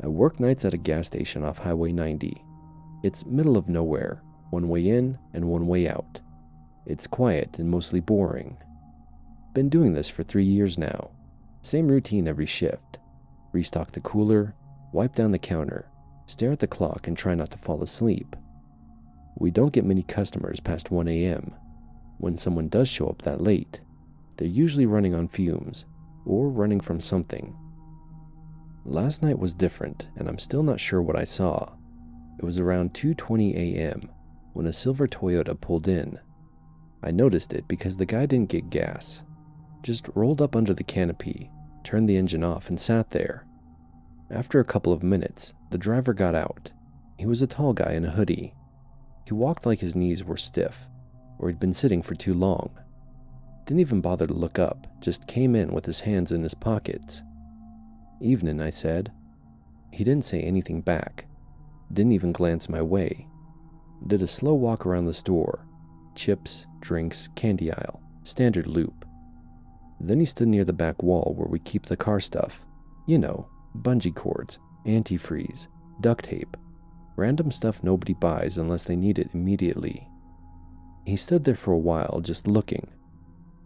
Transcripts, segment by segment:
I work nights at a gas station off Highway 90. It's middle of nowhere, one way in and one way out. It's quiet and mostly boring. Been doing this for 3 years now. Same routine every shift. Restock the cooler, wipe down the counter, stare at the clock and try not to fall asleep. We don't get many customers past 1 a.m. When someone does show up that late, they're usually running on fumes or running from something. Last night was different, and I'm still not sure what I saw. It was around 2:20 a.m. when a silver Toyota pulled in. I noticed it because the guy didn't get gas, just rolled up under the canopy, turned the engine off, and sat there. After a couple of minutes, the driver got out. He was a tall guy in a hoodie. He walked like his knees were stiff, or he'd been sitting for too long. Didn't even bother to look up, just came in with his hands in his pockets. "Evening," I said. He didn't say anything back, didn't even glance my way. Did a slow walk around the store, chips, drinks, candy aisle, standard loop. Then he stood near the back wall where we keep the car stuff. You know, bungee cords, antifreeze, duct tape, random stuff nobody buys unless they need it immediately. He stood there for a while just looking,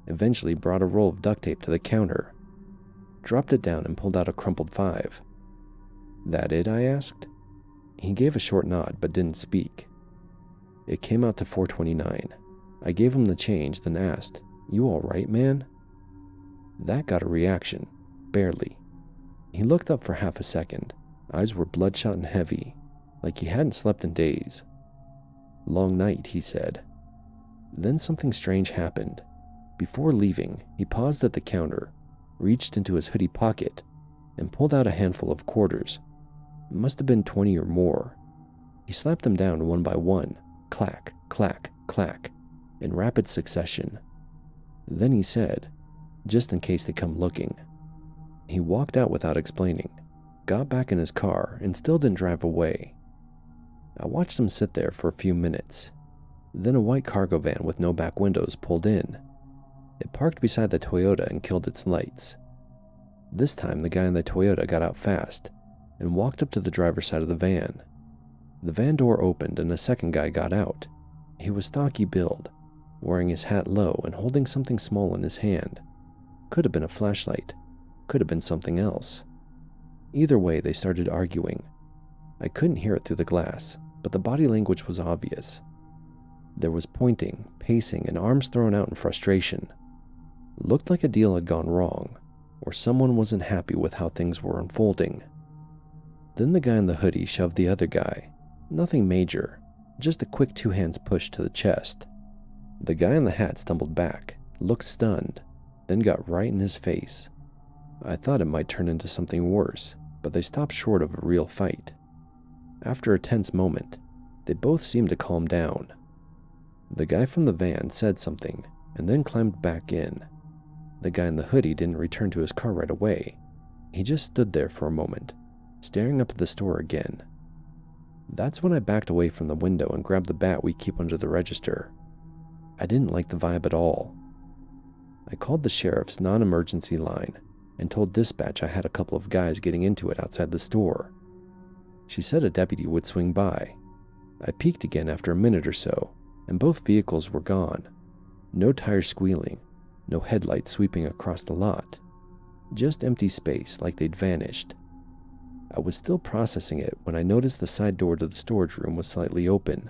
eventually brought a roll of duct tape to the counter, dropped it down and pulled out a crumpled 5. "That it?" I asked. He gave a short nod but didn't speak. It came out to $4.29. I gave him the change, then asked, "You all right, man?" That got a reaction, barely. He looked up for half a second. Eyes were bloodshot and heavy, like he hadn't slept in days. "Long night," he said. Then something strange happened. Before leaving, he paused at the counter, reached into his hoodie pocket, and pulled out a handful of quarters. It must have been 20 or more. He slapped them down one by one, clack, clack, clack, in rapid succession. Then he said, "Just in case they come looking." He walked out without explaining, got back in his car, and still didn't drive away. I watched him sit there for a few minutes. Then a white cargo van with no back windows pulled in. It parked beside the Toyota and killed its lights. This time the guy in the Toyota got out fast and walked up to the driver's side of the van. The van door opened and a second guy got out. He was stocky build, wearing his hat low and holding something small in his hand. Could have been a flashlight, could have been something else. Either way, they started arguing. I couldn't hear it through the glass, but the body language was obvious. There was pointing, pacing, and arms thrown out in frustration. Looked like a deal had gone wrong, or someone wasn't happy with how things were unfolding. Then the guy in the hoodie shoved the other guy. Nothing major, just a quick 2 hands push to the chest. The guy in the hat stumbled back, looked stunned, then got right in his face. I thought it might turn into something worse, but they stopped short of a real fight. After a tense moment, they both seemed to calm down. The guy from the van said something, and then climbed back in. The guy in the hoodie didn't return to his car right away. He just stood there for a moment, staring up at the store again. That's when I backed away from the window and grabbed the bat we keep under the register. I didn't like the vibe at all. I called the sheriff's non-emergency line and told dispatch I had a couple of guys getting into it outside the store. She said a deputy would swing by. I peeked again after a minute or so, and both vehicles were gone. No tires squealing, no headlights sweeping across the lot. Just empty space like they'd vanished. I was still processing it when I noticed the side door to the storage room was slightly open.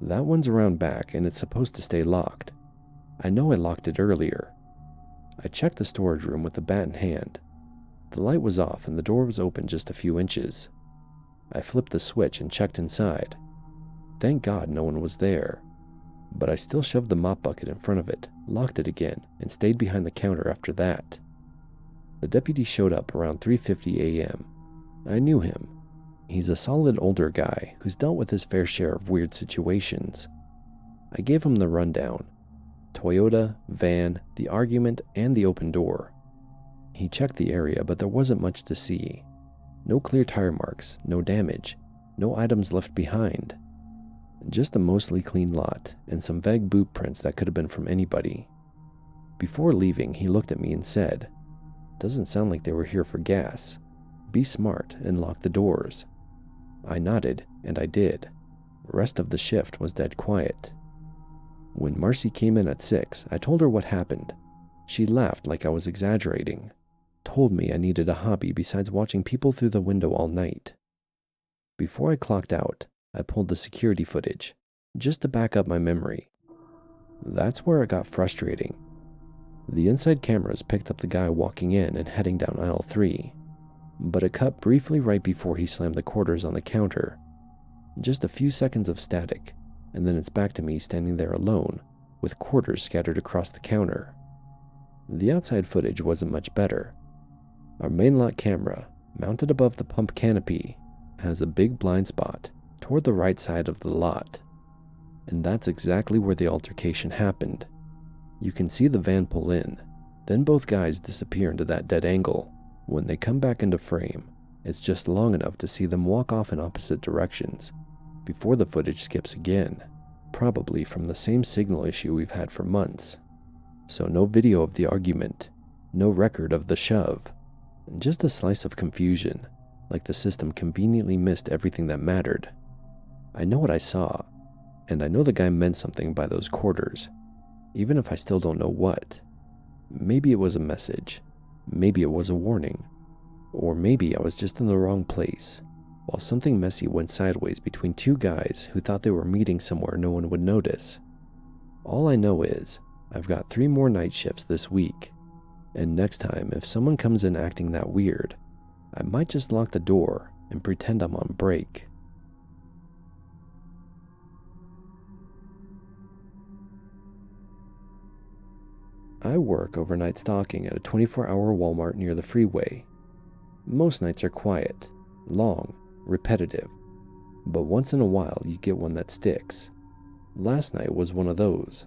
That one's around back and it's supposed to stay locked. I know I locked it earlier. I checked the storage room with the bat in hand. The light was off and the door was open just a few inches. I flipped the switch and checked inside. Thank God no one was there. But I still shoved the mop bucket in front of it, locked it again, and stayed behind the counter after that. The deputy showed up around 3:50 a.m. I knew him. He's a solid older guy who's dealt with his fair share of weird situations. I gave him the rundown. Toyota, van, the argument, and the open door. He checked the area, but there wasn't much to see. No clear tire marks, no damage, no items left behind. Just a mostly clean lot, and some vague boot prints that could have been from anybody. Before leaving, he looked at me and said, "Doesn't sound like they were here for gas. Be smart and lock the doors." I nodded, and I did. The rest of the shift was dead quiet. When Marcy came in at 6, I told her what happened. She laughed like I was exaggerating, told me I needed a hobby besides watching people through the window all night. Before I clocked out, I pulled the security footage, just to back up my memory. That's where it got frustrating. The inside cameras picked up the guy walking in and heading down aisle 3, but it cut briefly right before he slammed the quarters on the counter. Just a few seconds of static, and then it's back to me standing there alone, with quarters scattered across the counter. The outside footage wasn't much better. Our main lot camera, mounted above the pump canopy, has a big blind spot toward the right side of the lot. And that's exactly where the altercation happened. You can see the van pull in, then both guys disappear into that dead angle. When they come back into frame, it's just long enough to see them walk off in opposite directions, before the footage skips again, probably from the same signal issue we've had for months. So no video of the argument, no record of the shove, just a slice of confusion, like the system conveniently missed everything that mattered. I know what I saw, and I know the guy meant something by those quarters, even if I still don't know what. Maybe it was a message, maybe it was a warning, or maybe I was just in the wrong place, while something messy went sideways between two guys who thought they were meeting somewhere no one would notice. All I know is, I've got 3 more night shifts this week, and next time if someone comes in acting that weird, I might just lock the door and pretend I'm on break. I work overnight stalking at a 24-hour Walmart near the freeway. Most nights are quiet, long, repetitive, but once in a while you get one that sticks. Last night was one of those.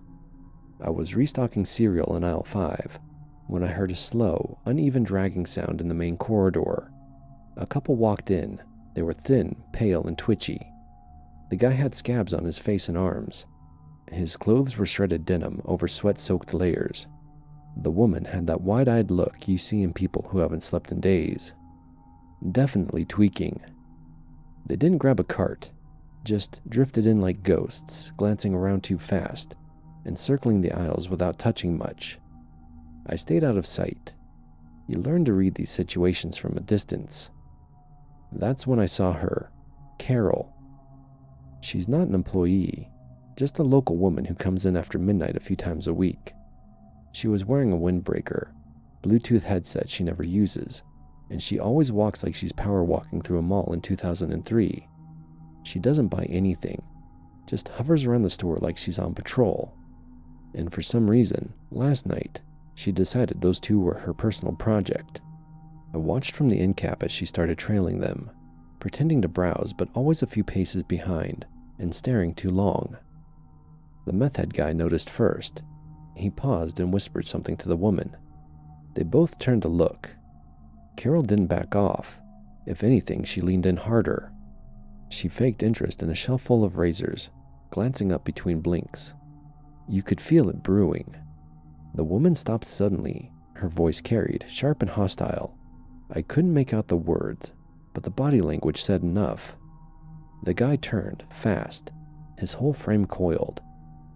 I was restocking cereal in aisle 5 when I heard a slow, uneven dragging sound in the main corridor. A couple walked in. They were thin, pale, and twitchy. The guy had scabs on his face and arms. His clothes were shredded denim over sweat-soaked layers. The woman had that wide-eyed look you see in people who haven't slept in days. Definitely tweaking. They didn't grab a cart, just drifted in like ghosts, glancing around too fast, and circling the aisles without touching much. I stayed out of sight. You learn to read these situations from a distance. That's when I saw her, Carol. She's not an employee, just a local woman who comes in after midnight a few times a week. She was wearing a windbreaker, Bluetooth headset she never uses, and she always walks like she's power walking through a mall in 2003. She doesn't buy anything, just hovers around the store like she's on patrol. And for some reason, last night, she decided those two were her personal project. I watched from the end cap as she started trailing them, pretending to browse but always a few paces behind, and staring too long. The meth head guy noticed first. He paused and whispered something to the woman. They both turned to look. Carol didn't back off. If anything, she leaned in harder. She faked interest in a shelf full of razors, glancing up between blinks. You could feel it brewing. The woman stopped suddenly, her voice carried, sharp and hostile. I couldn't make out the words, but the body language said enough. The guy turned, fast, his whole frame coiled.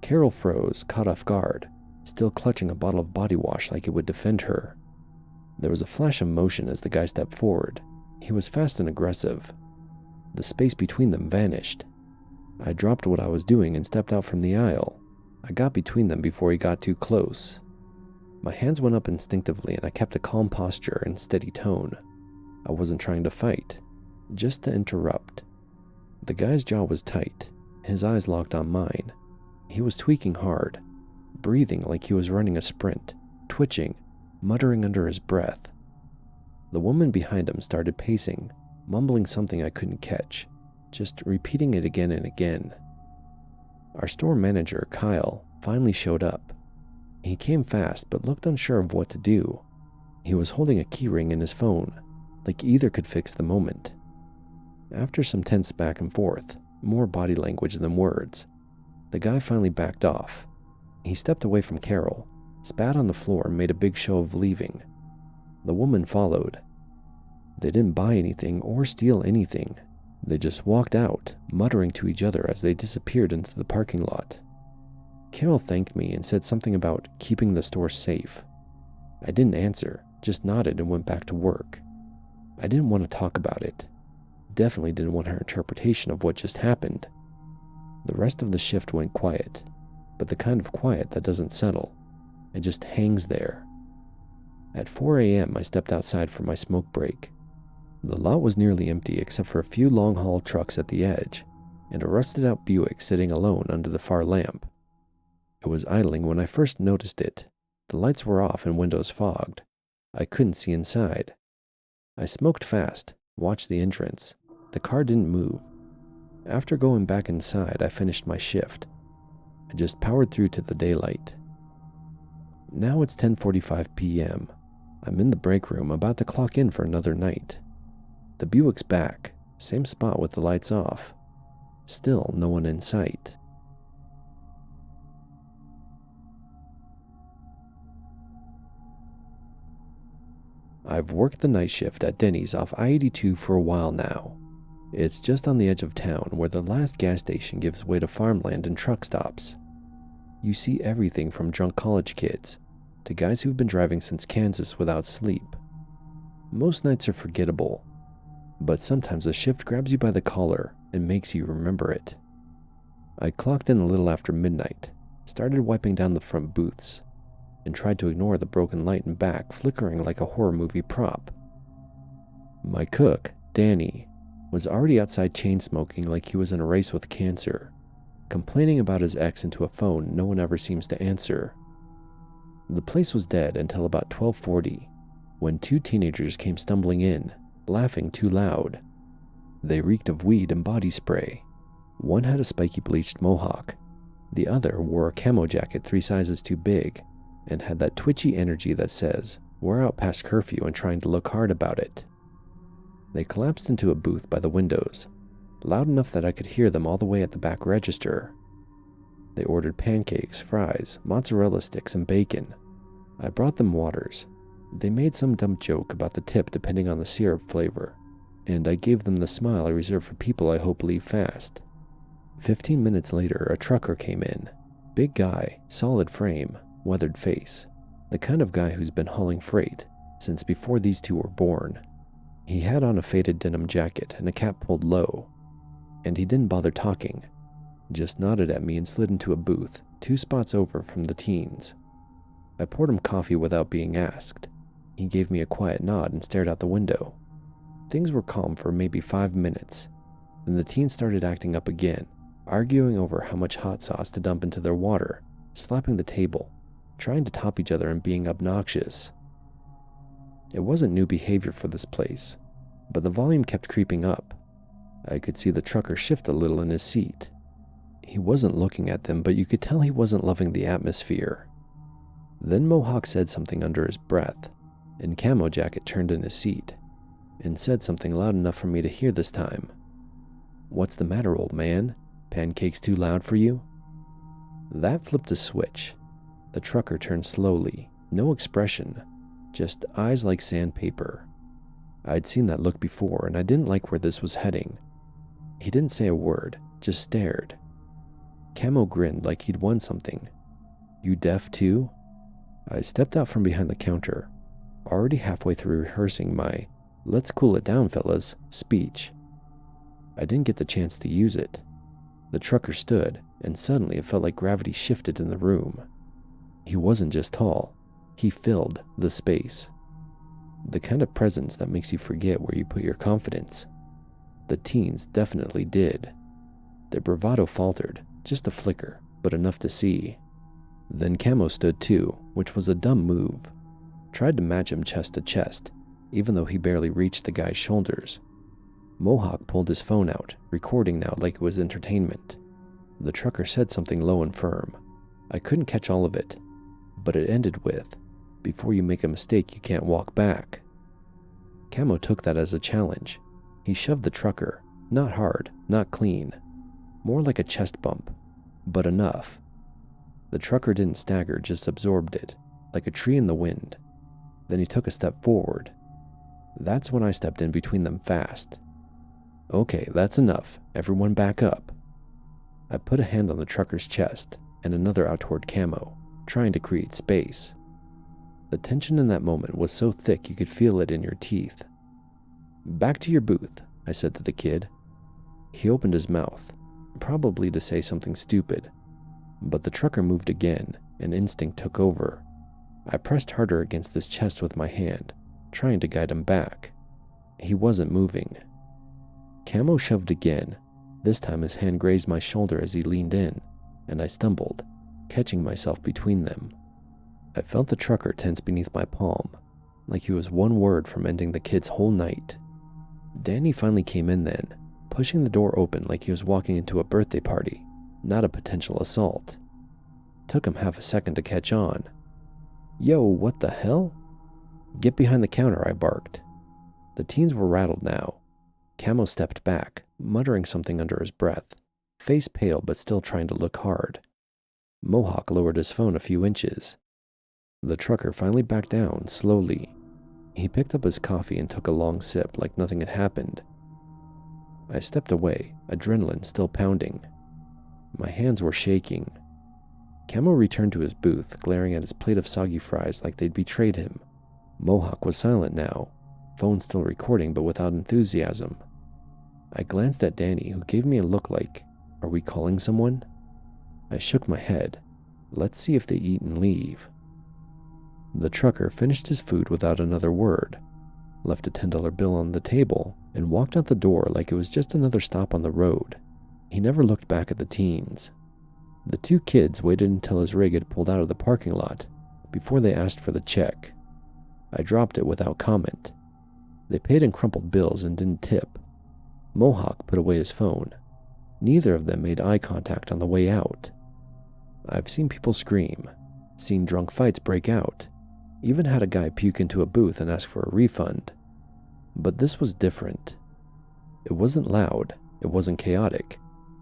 Carol froze, caught off guard, still clutching a bottle of body wash like it would defend her. There was a flash of motion as the guy stepped forward. He was fast and aggressive. The space between them vanished. I dropped what I was doing and stepped out from the aisle. I got between them before he got too close. My hands went up instinctively and I kept a calm posture and steady tone. I wasn't trying to fight, just to interrupt. The guy's jaw was tight, his eyes locked on mine. He was tweaking hard, breathing like he was running a sprint, twitching, muttering under his breath. The woman behind him started pacing, mumbling something I couldn't catch, just repeating it again and again. Our store manager, Kyle, finally showed up. He came fast but looked unsure of what to do. He was holding a keyring in his phone, like either could fix the moment. After some tense back and forth, more body language than words, the guy finally backed off. He stepped away from Carol, spat on the floor and made a big show of leaving. The woman followed. They didn't buy anything or steal anything. They just walked out, muttering to each other as they disappeared into the parking lot. Carol thanked me and said something about keeping the store safe. I didn't answer, just nodded and went back to work. I didn't want to talk about it. Definitely didn't want her interpretation of what just happened. The rest of the shift went quiet, but the kind of quiet that doesn't settle. It just hangs there. At 4 a.m., I stepped outside for my smoke break. The lot was nearly empty except for a few long-haul trucks at the edge, and a rusted-out Buick sitting alone under the far lamp. It was idling when I first noticed it. The lights were off and windows fogged. I couldn't see inside. I smoked fast, watched the entrance. The car didn't move. After going back inside, I finished my shift. I just powered through to the daylight. Now it's 10:45 p.m. I'm in the break room about to clock in for another night. The Buick's back, same spot with the lights off. Still no one in sight. I've worked the night shift at Denny's off I-82 for a while now. It's just on the edge of town where the last gas station gives way to farmland and truck stops. You see everything from drunk college kids to guys who've been driving since Kansas without sleep. Most nights are forgettable, but sometimes a shift grabs you by the collar and makes you remember it. I clocked in a little after midnight, started wiping down the front booths, and tried to ignore the broken light in back flickering like a horror movie prop. My cook, Denny, was already outside chain smoking like he was in a race with cancer, complaining about his ex into a phone no one ever seems to answer. The place was dead until about 12:40, when two teenagers came stumbling in, laughing too loud. They reeked of weed and body spray. One had a spiky bleached mohawk. The other wore a camo jacket 3 sizes too big, and had that twitchy energy that says, we're out past curfew and trying to look hard about it. They collapsed into a booth by the windows, loud enough that I could hear them all the way at the back register. They ordered pancakes, fries, mozzarella sticks, and bacon. I brought them waters. They made some dumb joke about the tip depending on the syrup flavor, and I gave them the smile I reserve for people I hope leave fast. 15 minutes later, a trucker came in. Big guy, solid frame, weathered face. The kind of guy who's been hauling freight since before these two were born. He had on a faded denim jacket and a cap pulled low, and he didn't bother talking, just nodded at me and slid into a booth 2 spots over from the teens. I poured him coffee without being asked. He gave me a quiet nod and stared out the window. Things were calm for maybe 5 minutes. Then the teens started acting up again, arguing over how much hot sauce to dump into their water, slapping the table, trying to top each other and being obnoxious. It wasn't new behavior for this place, but the volume kept creeping up. I could see the trucker shift a little in his seat. He wasn't looking at them, but you could tell he wasn't loving the atmosphere. Then Mohawk said something under his breath, and Camo Jacket turned in his seat and said something loud enough for me to hear this time. "What's the matter, old man? Pancakes too loud for you?" That flipped a switch. The trucker turned slowly, no expression, just eyes like sandpaper. I'd seen that look before, and I didn't like where this was heading. He didn't say a word, just stared. Camo grinned like he'd won something. "You deaf too?" I stepped out from behind the counter, already halfway through rehearsing my "let's cool it down, fellas" speech. I didn't get the chance to use it. The trucker stood, and suddenly it felt like gravity shifted in the room. He wasn't just tall, he filled the space. The kind of presence that makes you forget where you put your confidence. The teens definitely did. Their bravado faltered, just a flicker, but enough to see. Then Camo stood too, which was a dumb move. Tried to match him chest to chest, even though he barely reached the guy's shoulders. Mohawk pulled his phone out, recording now like it was entertainment. The trucker said something low and firm. I couldn't catch all of it, but it ended with, "Before you make a mistake, you can't walk back." Camo took that as a challenge. He shoved the trucker, not hard, not clean, more like a chest bump, but enough. The trucker didn't stagger, just absorbed it, like a tree in the wind. Then he took a step forward. That's when I stepped in between them fast. "Okay, that's enough. Everyone back up." I put a hand on the trucker's chest and another out toward Camo, trying to create space. The tension in that moment was so thick you could feel it in your teeth. "Back to your booth," I said to the kid. He opened his mouth, probably to say something stupid, but the trucker moved again, and instinct took over. I pressed harder against his chest with my hand, trying to guide him back. He wasn't moving. Camo shoved again. This time his hand grazed my shoulder as he leaned in, and I stumbled, catching myself between them. I felt the trucker tense beneath my palm, like he was one word from ending the kid's whole night. Denny finally came in then, pushing the door open like he was walking into a birthday party, not a potential assault. Took him half a second to catch on. "Yo, what the hell?" "Get behind the counter," I barked. The teens were rattled now. Camo stepped back, muttering something under his breath, face pale but still trying to look hard. Mohawk lowered his phone a few inches. The trucker finally backed down, slowly. He picked up his coffee and took a long sip like nothing had happened. I stepped away, adrenaline still pounding. My hands were shaking. Camo returned to his booth, glaring at his plate of soggy fries like they'd betrayed him. Mohawk was silent now, phone still recording but without enthusiasm. I glanced at Denny, who gave me a look like, "Are we calling someone?" I shook my head. Let's see if they eat and leave. The trucker finished his food without another word, left a $10 bill on the table, and walked out the door like it was just another stop on the road. He never looked back at the teens. The two kids waited until his rig had pulled out of the parking lot before they asked for the check. I dropped it without comment. They paid in crumpled bills and didn't tip. Mohawk put away his phone. Neither of them made eye contact on the way out. I've seen people scream, seen drunk fights break out, even had a guy puke into a booth and ask for a refund. But this was different. It wasn't loud, it wasn't chaotic,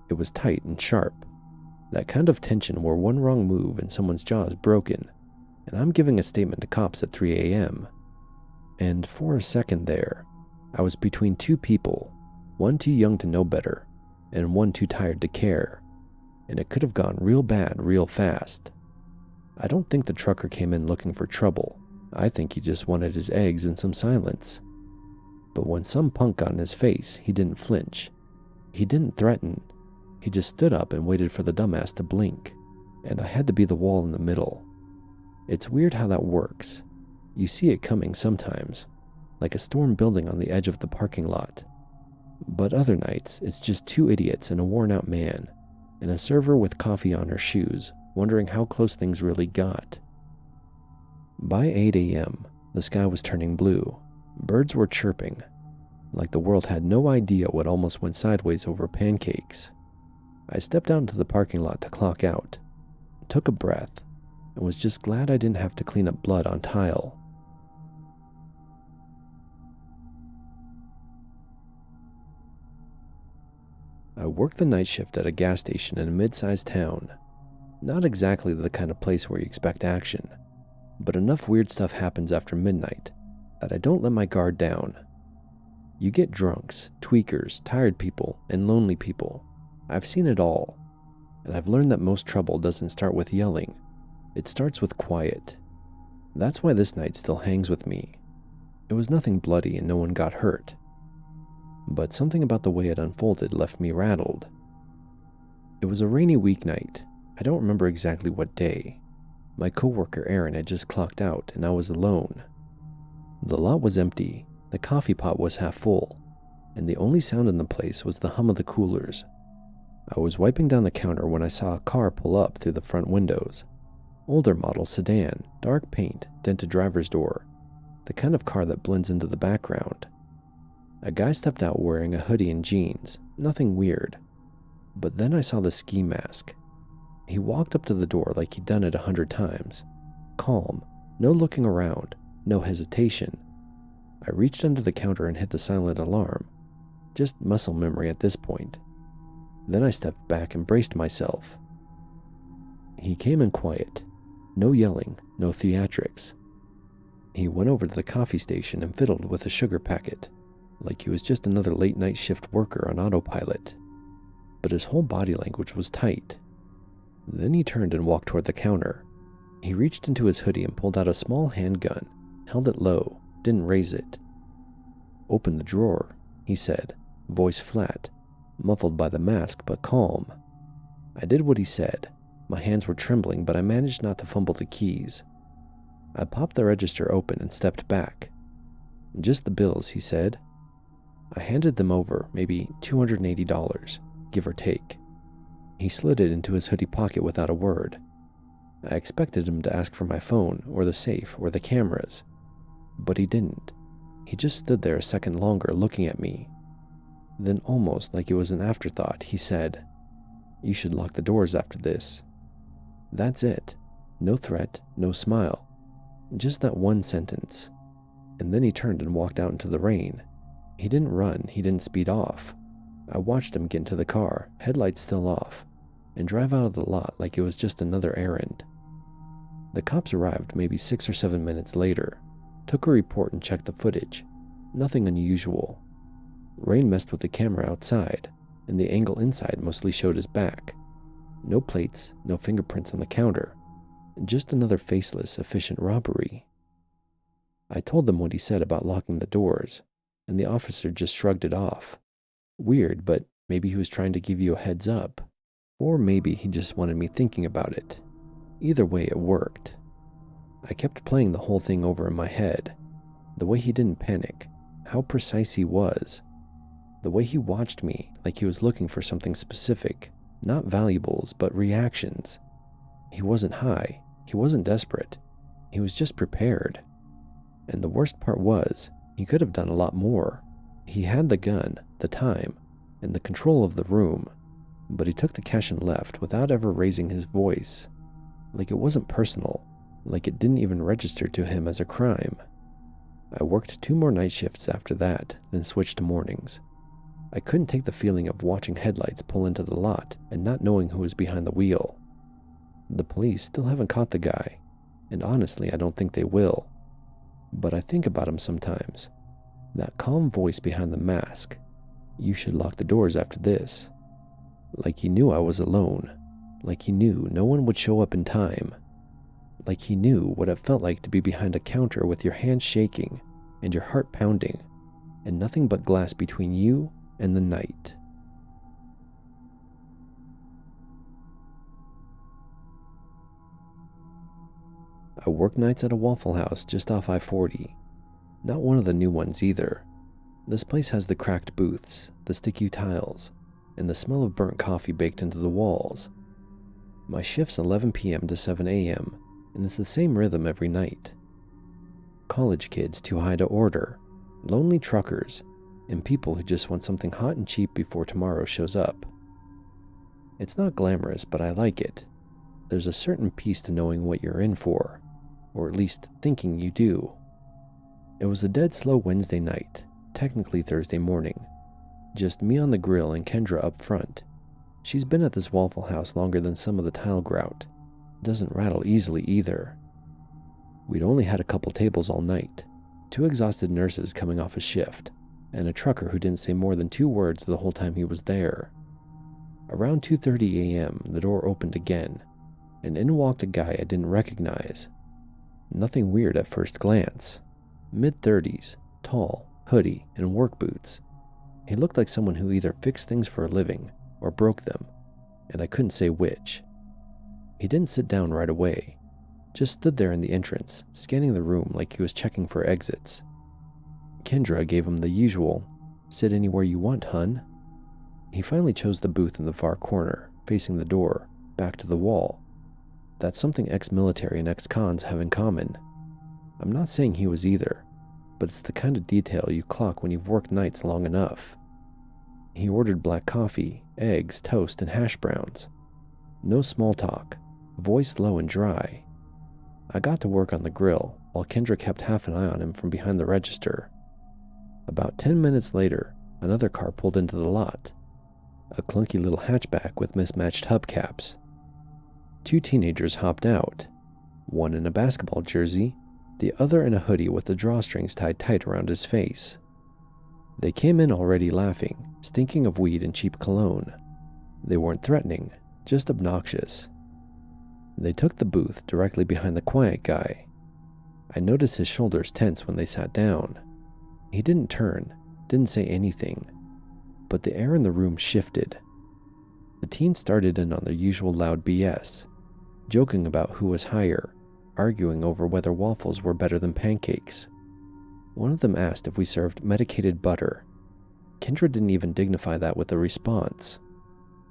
it was tight and sharp. That kind of tension where one wrong move and someone's jaw is broken, and I'm giving a statement to cops at 3 a.m. And for a second there, I was between two people, one too young to know better, and one too tired to care, and it could have gone real bad real fast. I don't think the trucker came in looking for trouble. I think he just wanted his eggs and some silence. But when some punk got in his face, he didn't flinch. He didn't threaten. He just stood up and waited for the dumbass to blink, and I had to be the wall in the middle. It's weird how that works. You see it coming sometimes, like a storm building on the edge of the parking lot. But other nights, it's just two idiots and a worn-out man, and a server with coffee on her shoes, wondering how close things really got. By 8 a.m., the sky was turning blue. Birds were chirping, like the world had no idea what almost went sideways over pancakes. I stepped out into the parking lot to clock out, took a breath, and was just glad I didn't have to clean up blood on tile. I worked the night shift at a gas station in a mid-sized town. Not exactly the kind of place where you expect action, but enough weird stuff happens after midnight that I don't let my guard down. You get drunks, tweakers, tired people, and lonely people. I've seen it all, and I've learned that most trouble doesn't start with yelling. It starts with quiet. That's why this night still hangs with me. It was nothing bloody and no one got hurt, but something about the way it unfolded left me rattled. It was a rainy weeknight. I don't remember exactly what day. My coworker Aaron had just clocked out and I was alone. The lot was empty, the coffee pot was half full, and the only sound in the place was the hum of the coolers. I was wiping down the counter when I saw a car pull up through the front windows. Older model sedan, dark paint, dented driver's door, the kind of car that blends into the background. A guy stepped out wearing a hoodie and jeans, nothing weird. But then I saw the ski mask. He walked up to the door like he'd done it 100 times. Calm, no looking around, no hesitation. I reached under the counter and hit the silent alarm. Just muscle memory at this point. Then I stepped back and braced myself. He came in quiet. No yelling, no theatrics. He went over to the coffee station and fiddled with a sugar packet, like he was just another late-night shift worker on autopilot. But his whole body language was tight. Then he turned and walked toward the counter. He reached into his hoodie and pulled out a small handgun, held it low, didn't raise it. "Open the drawer," he said, voice flat, muffled by the mask but calm. I did what he said. My hands were trembling, but I managed not to fumble the keys. I popped the register open and stepped back. "Just the bills," he said. I handed them over, maybe $280, give or take. He slid it into his hoodie pocket without a word. I expected him to ask for my phone, or the safe, or the cameras. But he didn't. He just stood there a second longer looking at me. Then, almost like it was an afterthought, he said, "You should lock the doors after this." That's it. No threat, no smile. Just that one sentence. And then he turned and walked out into the rain. He didn't run, he didn't speed off. I watched him get into the car, headlights still off, and drive out of the lot like it was just another errand. The cops arrived maybe 6 or 7 minutes later, took a report and checked the footage. Nothing unusual. Rain messed with the camera outside, and the angle inside mostly showed his back. No plates, no fingerprints on the counter. Just another faceless, efficient robbery. I told them what he said about locking the doors, and the officer just shrugged it off. Weird, but maybe he was trying to give you a heads up. Or maybe he just wanted me thinking about it. Either way, it worked. I kept playing the whole thing over in my head. The way he didn't panic, how precise he was. The way he watched me like he was looking for something specific, not valuables, but reactions. He wasn't high, he wasn't desperate, he was just prepared. And the worst part was, he could have done a lot more. He had the gun, the time, and the control of the room, but he took the cash and left without ever raising his voice. Like it wasn't personal, like it didn't even register to him as a crime. I worked 2 more night shifts after that, then switched to mornings. I couldn't take the feeling of watching headlights pull into the lot and not knowing who was behind the wheel. The police still haven't caught the guy, and honestly, I don't think they will. But I think about him sometimes. That calm voice behind the mask. "You should lock the doors after this." Like he knew I was alone. Like he knew no one would show up in time. Like he knew what it felt like to be behind a counter with your hands shaking and your heart pounding, and nothing but glass between you and the night. I work nights at a Waffle House just off I-40. Not one of the new ones either. This place has the cracked booths, the sticky tiles, and the smell of burnt coffee baked into the walls. My shift's 11 p.m. to 7 a.m., and it's the same rhythm every night. College kids too high to order, lonely truckers, and people who just want something hot and cheap before tomorrow shows up. It's not glamorous, but I like it. There's a certain peace to knowing what you're in for, or at least thinking you do. It was a dead slow Wednesday night, technically Thursday morning. Just me on the grill and Kendra up front. She's been at this Waffle House longer than some of the tile grout. Doesn't rattle easily either. We'd only had a couple tables all night, 2 exhausted nurses coming off a shift, and a trucker who didn't say more than 2 words the whole time he was there. Around 2:30 a.m., the door opened again, and in walked a guy I didn't recognize. Nothing weird at first glance. Mid-30s, tall, hoodie, and work boots. He looked like someone who either fixed things for a living or broke them, and I couldn't say which. He didn't sit down right away, just stood there in the entrance, scanning the room like he was checking for exits. Kendra gave him the usual, "Sit anywhere you want, hun." He finally chose the booth in the far corner, facing the door, back to the wall. That's something ex-military and ex-cons have in common. I'm not saying he was either, but it's the kind of detail you clock when you've worked nights long enough. He ordered black coffee, eggs, toast, and hash browns. No small talk, voice low and dry. I got to work on the grill, while Kendra kept half an eye on him from behind the register. About 10 minutes later, another car pulled into the lot. A clunky little hatchback with mismatched hubcaps. 2 teenagers hopped out, one in a basketball jersey, the other in a hoodie with the drawstrings tied tight around his face. They came in already laughing, stinking of weed and cheap cologne. They weren't threatening, just obnoxious. They took the booth directly behind the quiet guy. I noticed his shoulders tense when they sat down. He didn't turn, didn't say anything, but the air in the room shifted. The teens started in on their usual loud BS, joking about who was higher, arguing over whether waffles were better than pancakes. One of them asked if we served medicated butter. Kendra didn't even dignify that with a response.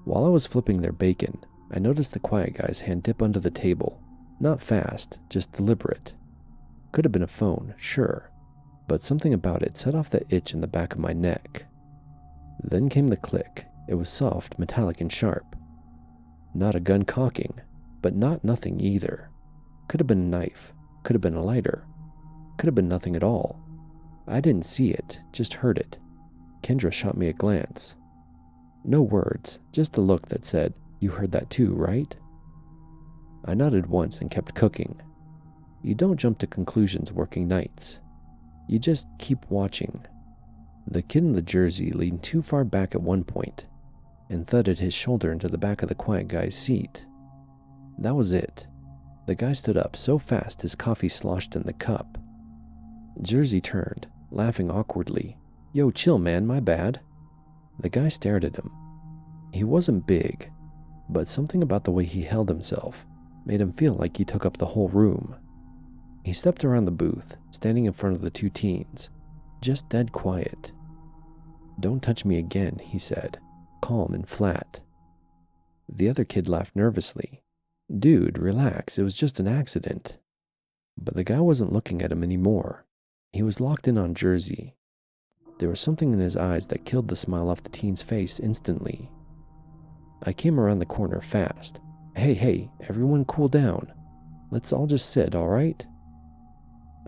While I was flipping their bacon, I noticed the quiet guy's hand dip under the table. Not fast, just deliberate. Could have been a phone, sure, but something about it set off the itch in the back of my neck. Then came the click. It was soft, metallic, and sharp. Not a gun cocking, but not nothing either. Could have been a knife, could have been a lighter, could have been nothing at all. I didn't see it, just heard it. Kendra shot me a glance. No words, just a look that said, "You heard that too, right?" I nodded once and kept cooking. You don't jump to conclusions working nights. You just keep watching. The kid in the jersey leaned too far back at one point and thudded his shoulder into the back of the quiet guy's seat. That was it. The guy stood up so fast his coffee sloshed in the cup. Jersey turned, laughing awkwardly. "Yo, chill, man, my bad." The guy stared at him. He wasn't big, but something about the way he held himself made him feel like he took up the whole room. He stepped around the booth, standing in front of the two teens, just dead quiet. "Don't touch me again," he said, calm and flat. The other kid laughed nervously. "Dude, relax, it was just an accident." But the guy wasn't looking at him anymore. He was locked in on Jersey. There was something in his eyes that killed the smile off the teen's face instantly. I came around the corner fast. Hey, everyone cool down. Let's all just sit, all right?"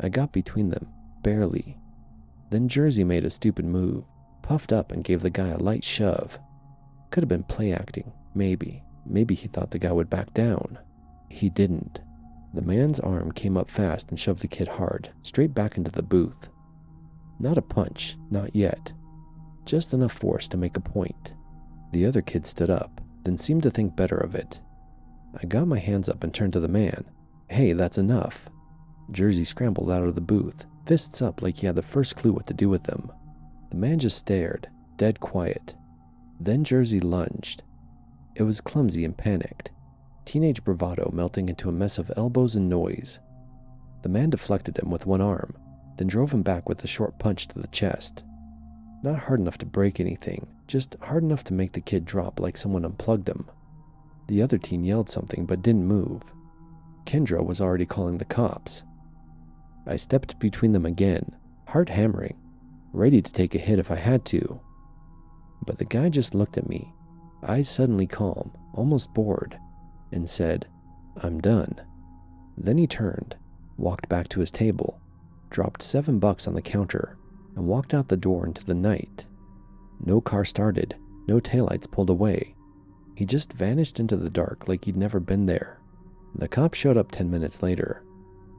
I got between them, barely. Then Jersey made a stupid move, puffed up and gave the guy a light shove. Could have been play acting, maybe. Maybe he thought the guy would back down. He didn't. The man's arm came up fast and shoved the kid hard, straight back into the booth. Not a punch, not yet. Just enough force to make a point. The other kid stood up, then seemed to think better of it. I got my hands up and turned to the man. "Hey, that's enough." Jersey scrambled out of the booth, fists up like he had the first clue what to do with them. The man just stared, dead quiet. Then Jersey lunged. It was clumsy and panicked. Teenage bravado melting into a mess of elbows and noise. The man deflected him with one arm, then drove him back with a short punch to the chest. Not hard enough to break anything, just hard enough to make the kid drop like someone unplugged him. The other teen yelled something but didn't move. Kendra was already calling the cops. I stepped between them again, heart hammering, ready to take a hit if I had to. But the guy just looked at me, eyes suddenly calm, almost bored, and said, "I'm done." Then he turned, walked back to his table, dropped $7 on the counter, and walked out the door into the night. No car started, no taillights pulled away. He just vanished into the dark like he'd never been there. The cop showed up 10 minutes later.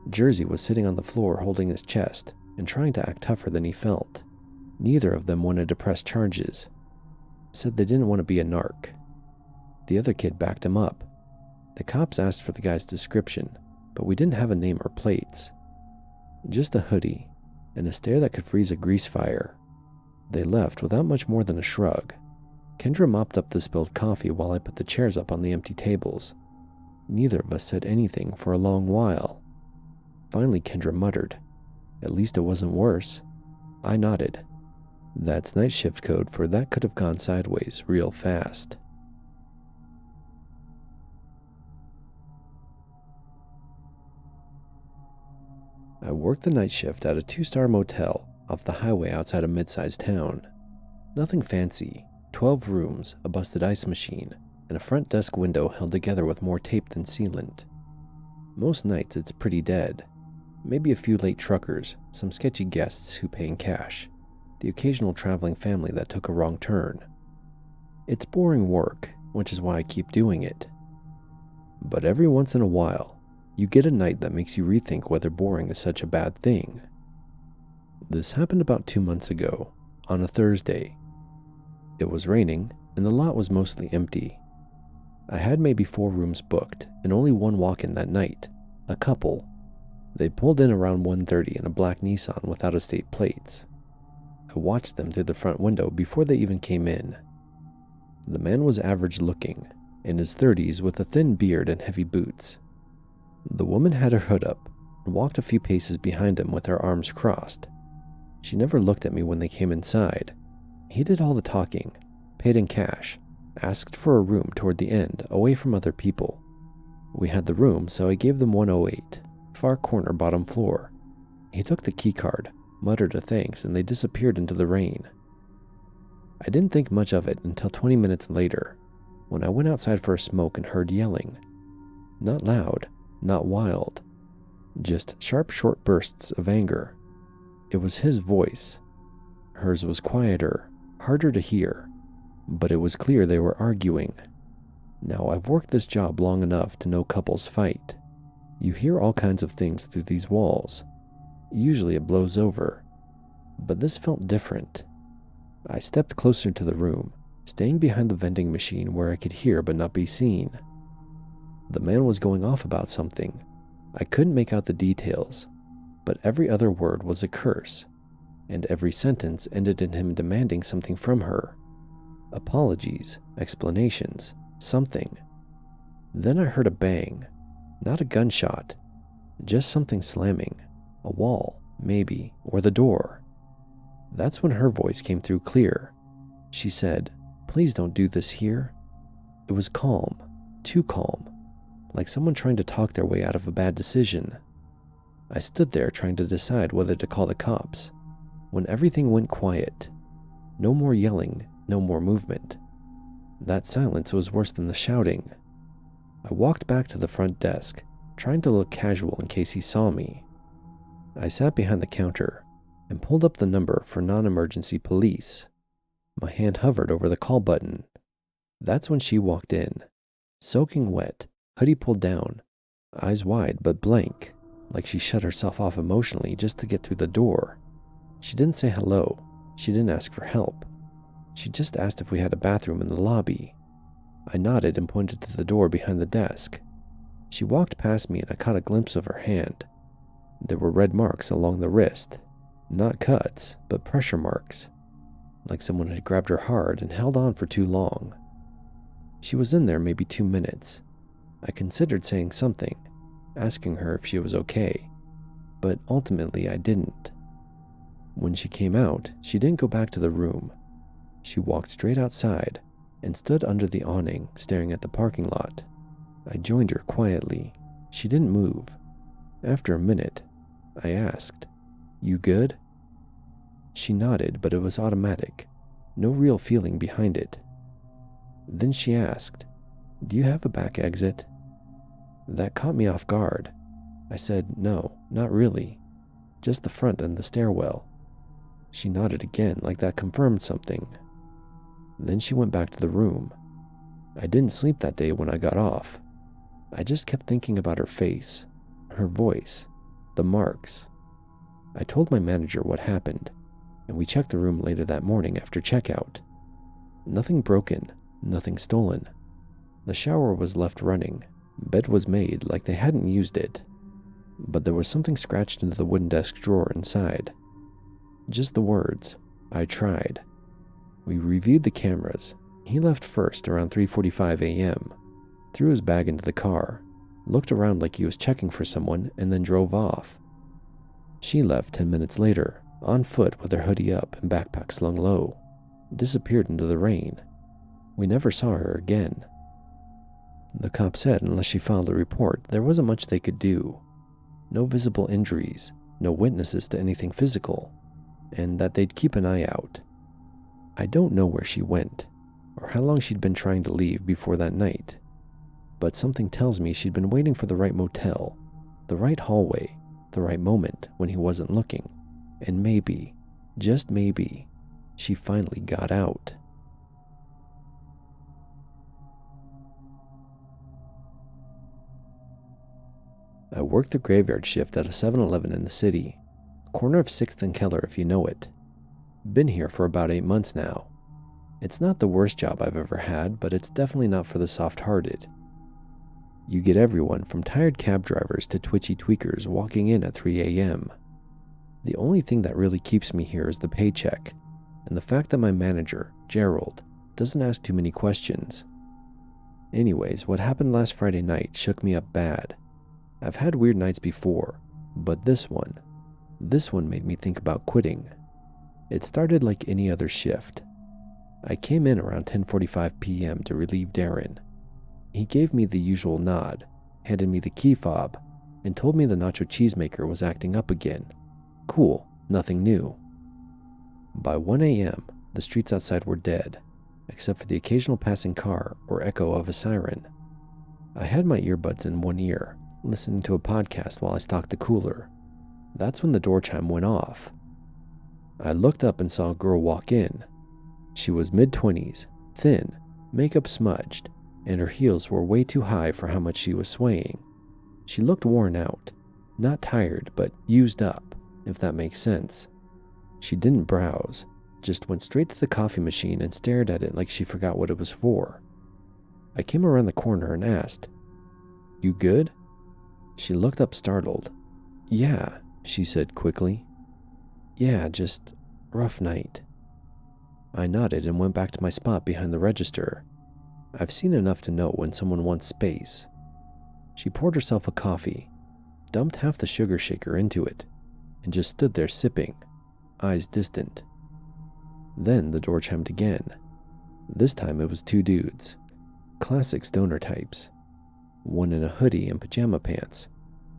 Jersey was sitting on the floor holding his chest and trying to act tougher than he felt. Neither of them wanted to press charges. Said they didn't want to be a narc. The other kid backed him up. The cops asked for the guy's description, but we didn't have a name or plates. Just a hoodie and a stare that could freeze a grease fire. They left without much more than a shrug. Kendra mopped up the spilled coffee while I put the chairs up on the empty tables. Neither of us said anything for a long while. Finally, Kendra muttered, "At least it wasn't worse." I nodded. That's night shift code for that could have gone sideways real fast. I worked the night shift at a 2-star motel off the highway outside a mid-sized town. Nothing fancy, 12 rooms, a busted ice machine, and a front desk window held together with more tape than sealant. Most nights it's pretty dead. Maybe a few late truckers, some sketchy guests who pay in cash, the occasional traveling family that took a wrong turn. It's boring work, which is why I keep doing it. But every once in a while, you get a night that makes you rethink whether boring is such a bad thing. This happened about 2 months ago, on a Thursday. It was raining, and the lot was mostly empty. I had maybe 4 rooms booked, and only one walk-in that night, a couple. They pulled in around 1:30 in a black Nissan with out-of-state plates. I watched them through the front window before they even came in. The man was average-looking, in his 30s with a thin beard and heavy boots. The woman had her hood up and walked a few paces behind him with her arms crossed. She never looked at me when they came inside. He did all the talking, paid in cash, asked for a room toward the end, away from other people. We had the room, so I gave them 108, far corner bottom floor. He took the key card, muttered a thanks, and they disappeared into the rain. I didn't think much of it until 20 minutes later, when I went outside for a smoke and heard yelling. Not loud, not wild, just sharp, short bursts of anger. It was his voice. Hers was quieter, harder to hear, but it was clear they were arguing. Now, I've worked this job long enough to know couples fight. You hear all kinds of things through these walls. Usually it blows over, but this felt different. I stepped closer to the room, staying behind the vending machine where I could hear but not be seen. The man was going off about something. I couldn't make out the details, but every other word was a curse, and every sentence ended in him demanding something from her. Apologies, explanations, something. Then I heard a bang, not a gunshot, just something slamming, a wall, maybe, or the door. That's when her voice came through clear. She said, "Please don't do this here." It was calm, too calm, like someone trying to talk their way out of a bad decision. I stood there trying to decide whether to call the cops, when everything went quiet. No more yelling, no more movement. That silence was worse than the shouting. I walked back to the front desk, trying to look casual in case he saw me. I sat behind the counter and pulled up the number for non-emergency police. My hand hovered over the call button. That's when she walked in, soaking wet, hoodie pulled down, eyes wide but blank, like she shut herself off emotionally just to get through the door. She didn't say hello. She didn't ask for help. She just asked if we had a bathroom in the lobby. I nodded and pointed to the door behind the desk. She walked past me and I caught a glimpse of her hand. There were red marks along the wrist. Not cuts, but pressure marks, like someone had grabbed her hard and held on for too long. She was in there maybe 2 minutes. I considered saying something, asking her if she was okay, but ultimately I didn't. When she came out, she didn't go back to the room. She walked straight outside and stood under the awning, staring at the parking lot. I joined her quietly. She didn't move. After a minute, I asked, "You good?" She nodded, but it was automatic. No real feeling behind it. Then she asked, "Do you have a back exit?" That caught me off guard. I said, "No, not really. Just the front and the stairwell." She nodded again, like that confirmed something. Then she went back to the room. I didn't sleep that day when I got off. I just kept thinking about her face, her voice, the marks. I told my manager what happened, and we checked the room later that morning after checkout. Nothing broken, nothing stolen. The shower was left running. Bed was made like they hadn't used it. But there was something scratched into the wooden desk drawer inside. Just the words, "I tried." We reviewed the cameras. He left first around 3:45 a.m., threw his bag into the car, looked around like he was checking for someone, and then drove off. She left 10 minutes later, on foot with her hoodie up and backpack slung low, disappeared into the rain. We never saw her again. The cop said unless she filed a report, there wasn't much they could do. No visible injuries, no witnesses to anything physical, and that they'd keep an eye out. I don't know where she went, or how long she'd been trying to leave before that night, but something tells me she'd been waiting for the right motel, the right hallway, the right moment when he wasn't looking, and maybe, just maybe, she finally got out. I worked the graveyard shift at a 7-Eleven in the city, corner of 6th and Keller if you know it. Been here for about 8 months now. It's not the worst job I've ever had, but it's definitely not for the soft-hearted. You get everyone from tired cab drivers to twitchy tweakers walking in at 3 a.m. The only thing that really keeps me here is the paycheck, and the fact that my manager, Gerald, doesn't ask too many questions. Anyways, what happened last Friday night shook me up bad. I've had weird nights before, but this one made me think about quitting. It started like any other shift. I came in around 10:45 p.m. to relieve Darren. He gave me the usual nod, handed me the key fob, and told me the nacho cheesemaker was acting up again. Cool, nothing new. By 1 a.m., the streets outside were dead, except for the occasional passing car or echo of a siren. I had my earbuds in one ear, listening to a podcast while I stocked the cooler. That's when the door chime went off. I looked up and saw a girl walk in. She was mid-20s, thin, makeup smudged, and her heels were way too high for how much she was swaying. She looked worn out, not tired, but used up, if that makes sense. She didn't browse, just went straight to the coffee machine and stared at it like she forgot what it was for. I came around the corner and asked, "You good?" She looked up startled. "Yeah," she said quickly. "Yeah, just rough night." I nodded and went back to my spot behind the register. I've seen enough to know when someone wants space. She poured herself a coffee, dumped half the sugar shaker into it, and just stood there sipping, eyes distant. Then the door chimed again. This time it was two dudes, classic stoner types. One in a hoodie and pajama pants,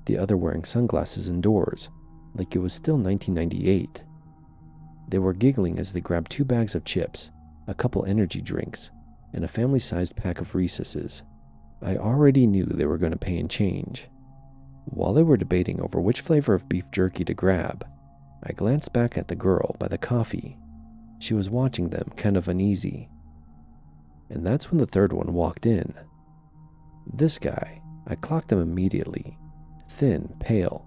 the other wearing sunglasses indoors, like it was still 1998. They were giggling as they grabbed 2 bags of chips, a couple energy drinks, and a family-sized pack of Reese's. I already knew they were going to pay in change. While they were debating over which flavor of beef jerky to grab, I glanced back at the girl by the coffee. She was watching them, kind of uneasy. And that's when the third one walked in. This guy, I clocked him immediately. Thin, pale,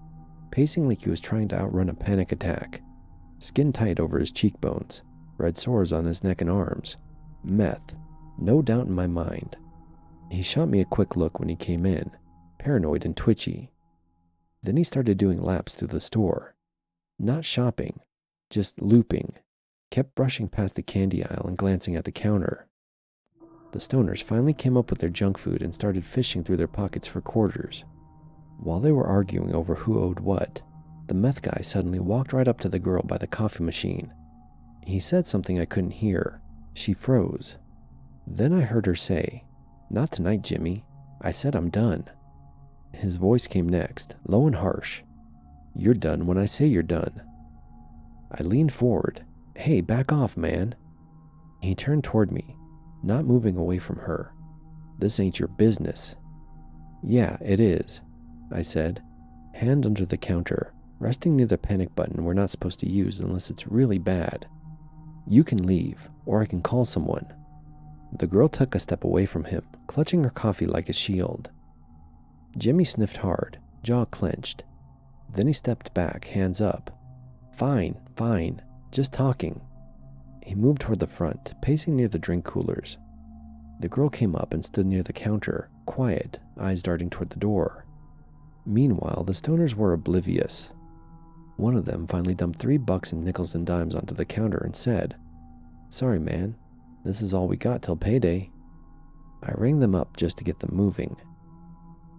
pacing like he was trying to outrun a panic attack. Skin tight over his cheekbones, red sores on his neck and arms. Meth, no doubt in my mind. He shot me a quick look when he came in, paranoid and twitchy. Then he started doing laps through the store. Not shopping, just looping. Kept brushing past the candy aisle and glancing at the counter. The stoners finally came up with their junk food and started fishing through their pockets for quarters. While they were arguing over who owed what, the meth guy suddenly walked right up to the girl by the coffee machine. He said something I couldn't hear. She froze. Then I heard her say, "Not tonight, Jimmy. I said I'm done." His voice came next, low and harsh. "You're done when I say you're done." I leaned forward. "Hey, back off, man." He turned toward me, not moving away from her. "This ain't your business." "Yeah, it is," I said, hand under the counter, resting near the panic button we're not supposed to use unless it's really bad. "You can leave, or I can call someone." The girl took a step away from him, clutching her coffee like a shield. Jimmy sniffed hard, jaw clenched. Then he stepped back, hands up. Fine, just talking." He moved toward the front, pacing near the drink coolers. The girl came up and stood near the counter, quiet, eyes darting toward the door. Meanwhile, the stoners were oblivious. One of them finally dumped $3 in nickels and dimes onto the counter and said, "Sorry, man. This is all we got till payday." I rang them up just to get them moving.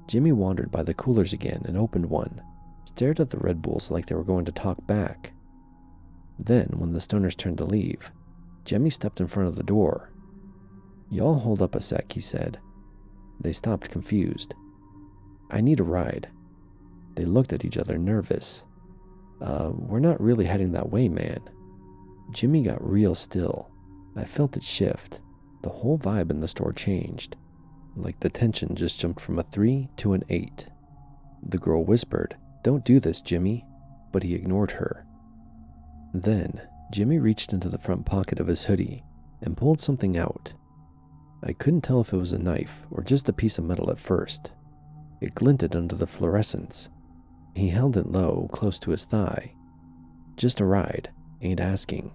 Jimmy wandered by the coolers again and opened one, stared at the Red Bulls like they were going to talk back. Then, when the stoners turned to leave, Jimmy stepped in front of the door. "Y'all hold up a sec," he said. They stopped, confused. "I need a ride." They looked at each other, nervous. We're not really heading that way, man." Jimmy got real still. I felt it shift. The whole vibe in the store changed. Like the tension just jumped from a 3 to an 8. The girl whispered, "Don't do this, Jimmy," but he ignored her. Then, Jimmy reached into the front pocket of his hoodie and pulled something out. I couldn't tell if it was a knife or just a piece of metal at first. It glinted under the fluorescence. He held it low, close to his thigh. "Just a ride, ain't asking."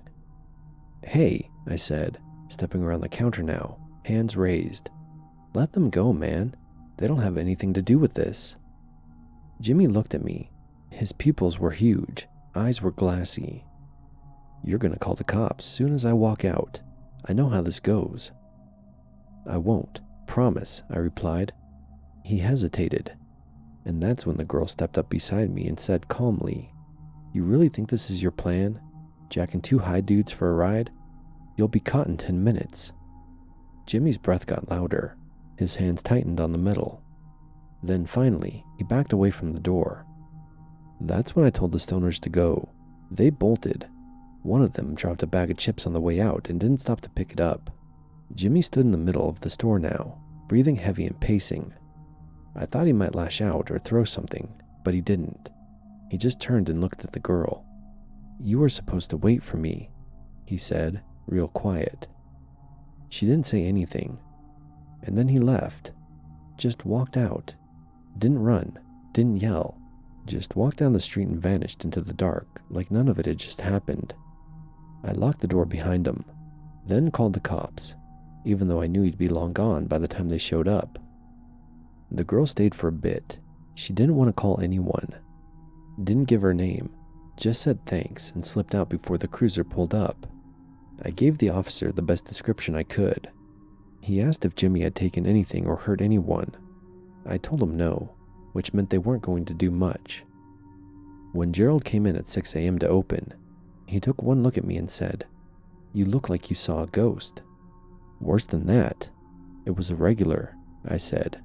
"Hey," I said, stepping around the counter now, hands raised. "Let them go, man. They don't have anything to do with this." Jimmy looked at me. His pupils were huge, eyes were glassy. "You're gonna call the cops soon as I walk out. I know how this goes." "I won't, promise," I replied. He hesitated, and that's when the girl stepped up beside me and said calmly, "You really think this is your plan? Jacking 2 high dudes for a ride? You'll be caught in 10 minutes. Jimmy's breath got louder. His hands tightened on the metal. Then finally, he backed away from the door. That's when I told the stoners to go. They bolted. One of them dropped a bag of chips on the way out and didn't stop to pick it up. Jimmy stood in the middle of the store now, breathing heavy and pacing. I thought he might lash out or throw something, but he didn't. He just turned and looked at the girl. "You were supposed to wait for me," he said, real quiet. She didn't say anything. And then he left. Just walked out. Didn't run, didn't yell. Just walked down the street and vanished into the dark, like none of it had just happened. I locked the door behind him, then called the cops, even though I knew he'd be long gone by the time they showed up. The girl stayed for a bit. She didn't want to call anyone. Didn't give her name, just said thanks and slipped out before the cruiser pulled up. I gave the officer the best description I could. He asked if Jimmy had taken anything or hurt anyone. I told him no, which meant they weren't going to do much. When Gerald came in at 6 a.m. to open, he took one look at me and said, "You look like you saw a ghost." "Worse than that. It was a regular," I said.